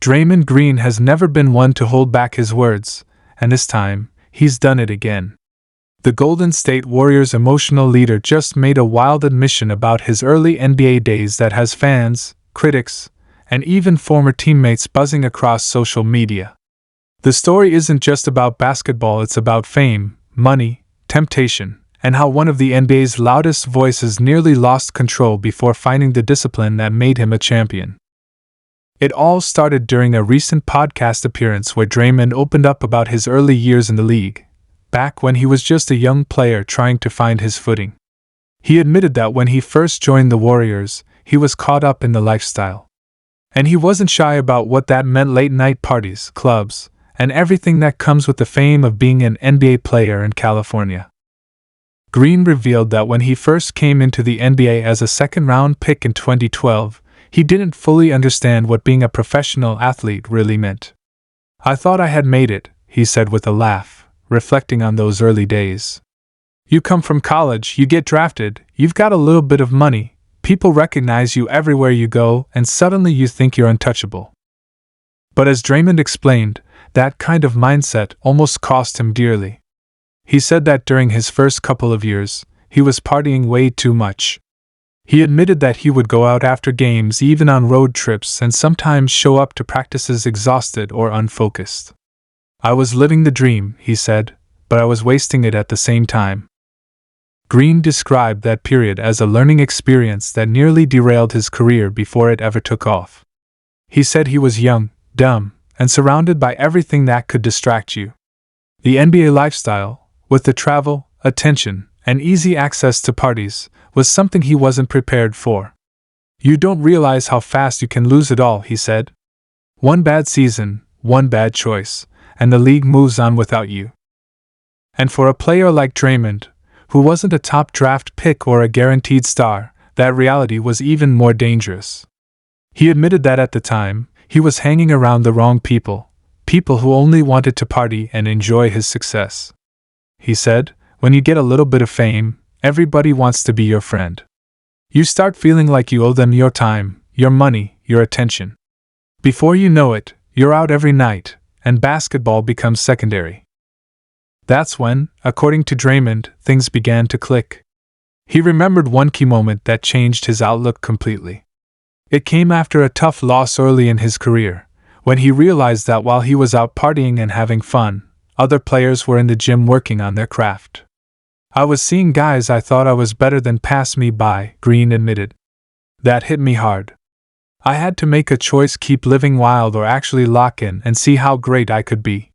Draymond Green has never been one to hold back his words, and this time, he's done it again. The Golden State Warriors' emotional leader just made a wild admission about his early NBA days that has fans, critics, and even former teammates buzzing across social media. The story isn't just about basketball, it's about fame, money, temptation, and how one of the NBA's loudest voices nearly lost control before finding the discipline that made him a champion. It all started during a recent podcast appearance where Draymond opened up about his early years in the league, back when he was just a young player trying to find his footing. He admitted that when he first joined the Warriors, he was caught up in the lifestyle. And he wasn't shy about what that meant: late-night parties, clubs, and everything that comes with the fame of being an NBA player in California. Green revealed that when he first came into the NBA as a second-round pick in 2012, he didn't fully understand what being a professional athlete really meant. "I thought I had made it," he said with a laugh, reflecting on those early days. "You come from college, you get drafted, you've got a little bit of money, people recognize you everywhere you go, and suddenly you think you're untouchable." But as Draymond explained, that kind of mindset almost cost him dearly. He said that during his first couple of years, he was partying way too much. He admitted that he would go out after games, even on road trips, and sometimes show up to practices exhausted or unfocused. "I was living the dream," he said, "but I was wasting it at the same time." Green described that period as a learning experience that nearly derailed his career before it ever took off. He said he was young, dumb, and surrounded by everything that could distract you. The NBA lifestyle, with the travel, attention, and easy access to parties, was something he wasn't prepared for. "You don't realize how fast you can lose it all," he said. "One bad season, one bad choice, and the league moves on without you." And for a player like Draymond, who wasn't a top draft pick or a guaranteed star, that reality was even more dangerous. He admitted that at the time, he was hanging around the wrong people, people who only wanted to party and enjoy his success. He said, "When you get a little bit of fame, everybody wants to be your friend. You start feeling like you owe them your time, your money, your attention. Before you know it, you're out every night, and basketball becomes secondary." That's when, according to Draymond, things began to click. He remembered one key moment that changed his outlook completely. It came after a tough loss early in his career, when he realized that while he was out partying and having fun, other players were in the gym working on their craft. "I was seeing guys I thought I was better than pass me by," Green admitted. "That hit me hard. I had to make a choice: keep living wild or actually lock in and see how great I could be."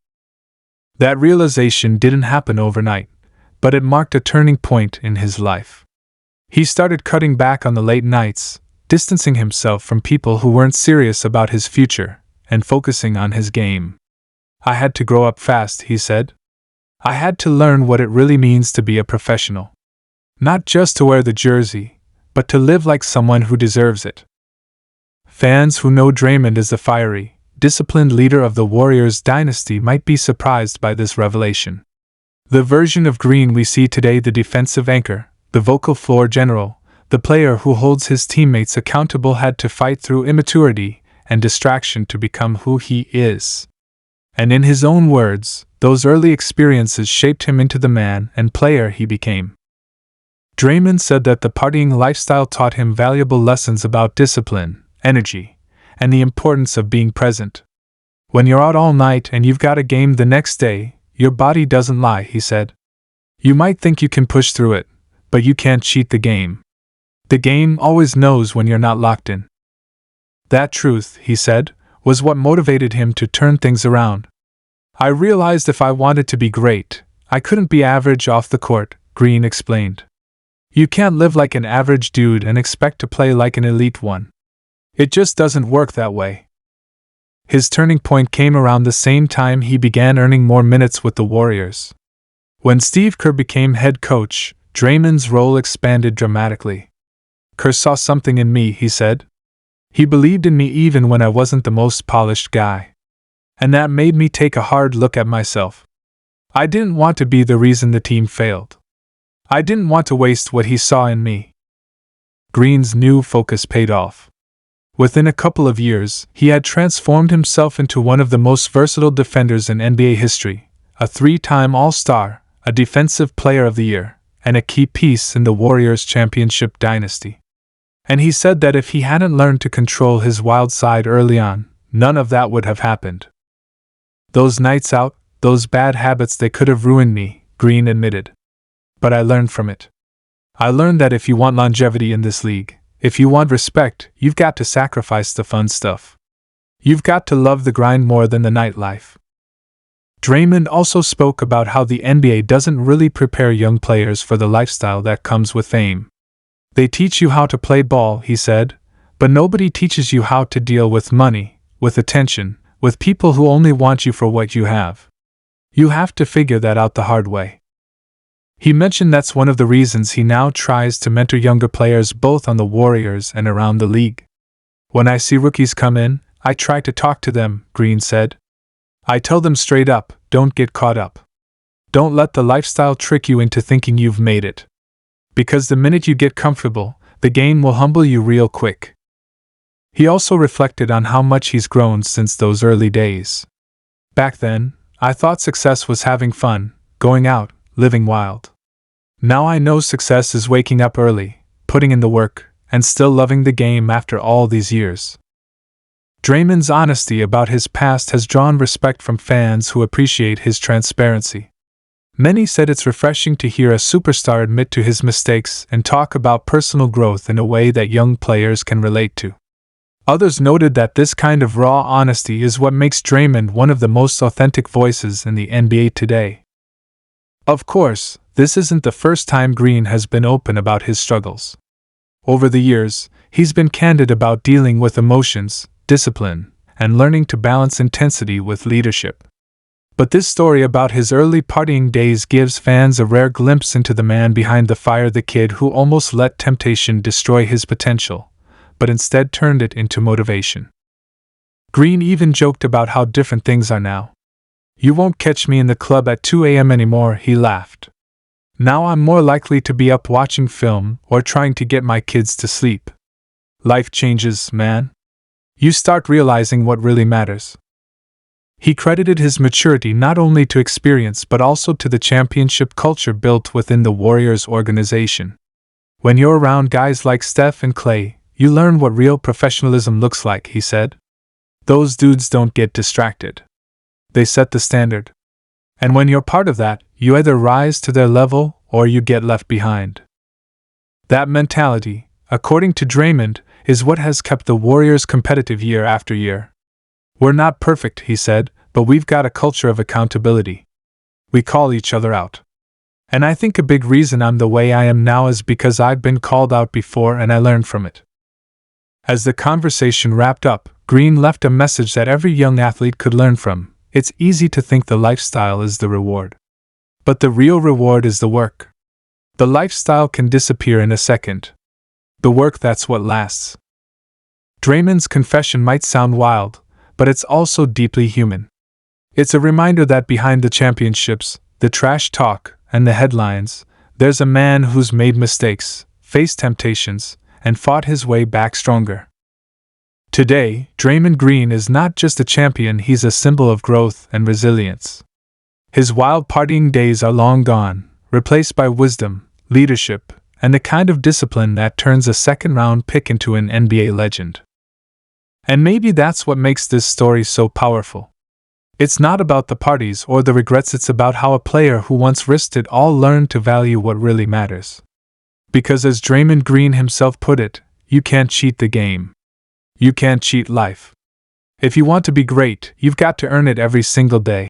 That realization didn't happen overnight, but it marked a turning point in his life. He started cutting back on the late nights, distancing himself from people who weren't serious about his future, and focusing on his game. "I had to grow up fast," he said. "I had to learn what it really means to be a professional. Not just to wear the jersey, but to live like someone who deserves it." Fans who know Draymond as the fiery, disciplined leader of the Warriors dynasty might be surprised by this revelation. The version of Green we see today, the defensive anchor, the vocal floor general, the player who holds his teammates accountable, had to fight through immaturity and distraction to become who he is. And in his own words, those early experiences shaped him into the man and player he became. Draymond said that the partying lifestyle taught him valuable lessons about discipline, energy, and the importance of being present. "When you're out all night and you've got a game the next day, your body doesn't lie," he said. "You might think you can push through it, but you can't cheat the game. The game always knows when you're not locked in." That truth, he said, was what motivated him to turn things around. "I realized if I wanted to be great, I couldn't be average off the court," Green explained. "You can't live like an average dude and expect to play like an elite one. It just doesn't work that way." His turning point came around the same time he began earning more minutes with the Warriors. When Steve Kerr became head coach, Draymond's role expanded dramatically. "Kerr saw something in me," he said. "He believed in me even when I wasn't the most polished guy. And that made me take a hard look at myself. I didn't want to be the reason the team failed. I didn't want to waste what he saw in me." Green's new focus paid off. Within a couple of years, he had transformed himself into one of the most versatile defenders in NBA history, a 3-time All-Star, a Defensive Player of the Year, and a key piece in the Warriors' championship dynasty. And he said that if he hadn't learned to control his wild side early on, none of that would have happened. Those nights out, those bad habits, they could have ruined me, Green admitted. But I learned from it. I learned that if you want longevity in this league, if you want respect, you've got to sacrifice the fun stuff. You've got to love the grind more than the nightlife. Draymond also spoke about how the NBA doesn't really prepare young players for the lifestyle that comes with fame. They teach you how to play ball, he said, but nobody teaches you how to deal with money, with attention, with people who only want you for what you have. You have to figure that out the hard way. He mentioned that's one of the reasons he now tries to mentor younger players both on the Warriors and around the league. When I see rookies come in, I try to talk to them, Green said. I tell them straight up, don't get caught up. Don't let the lifestyle trick you into thinking you've made it. Because the minute you get comfortable, the game will humble you real quick. He also reflected on how much he's grown since those early days. Back then, I thought success was having fun, going out, living wild. Now I know success is waking up early, putting in the work, and still loving the game after all these years. Draymond's honesty about his past has drawn respect from fans who appreciate his transparency. Many said it's refreshing to hear a superstar admit to his mistakes and talk about personal growth in a way that young players can relate to. Others noted that this kind of raw honesty is what makes Draymond one of the most authentic voices in the NBA today. Of course, this isn't the first time Green has been open about his struggles. Over the years, he's been candid about dealing with emotions, discipline, and learning to balance intensity with leadership. But this story about his early partying days gives fans a rare glimpse into the man behind the fire, the kid who almost let temptation destroy his potential, but instead turned it into motivation. Green even joked about how different things are now. You won't catch me in the club at 2 a.m. anymore, he laughed. Now I'm more likely to be up watching film or trying to get my kids to sleep. Life changes, man. You start realizing what really matters. He credited his maturity not only to experience but also to the championship culture built within the Warriors organization. When you're around guys like Steph and Klay, you learn what real professionalism looks like, he said. Those dudes don't get distracted. They set the standard. And when you're part of that, you either rise to their level or you get left behind. That mentality, according to Draymond, is what has kept the Warriors competitive year after year. We're not perfect, he said, but we've got a culture of accountability. We call each other out. And I think a big reason I'm the way I am now is because I've been called out before and I learned from it. As the conversation wrapped up, Green left a message that every young athlete could learn from. It's easy to think the lifestyle is the reward. But the real reward is the work. The lifestyle can disappear in a second. The work, that's what lasts. Draymond's confession might sound wild, but it's also deeply human. It's a reminder that behind the championships, the trash talk, and the headlines, there's a man who's made mistakes, faced temptations, and fought his way back stronger. Today, Draymond Green is not just a champion, he's a symbol of growth and resilience. His wild partying days are long gone, replaced by wisdom, leadership, and the kind of discipline that turns a second-round pick into an NBA legend. And maybe that's what makes this story so powerful. It's not about the parties or the regrets, it's about how a player who once risked it all learned to value what really matters. Because as Draymond Green himself put it, you can't cheat the game. You can't cheat life. If you want to be great, you've got to earn it every single day.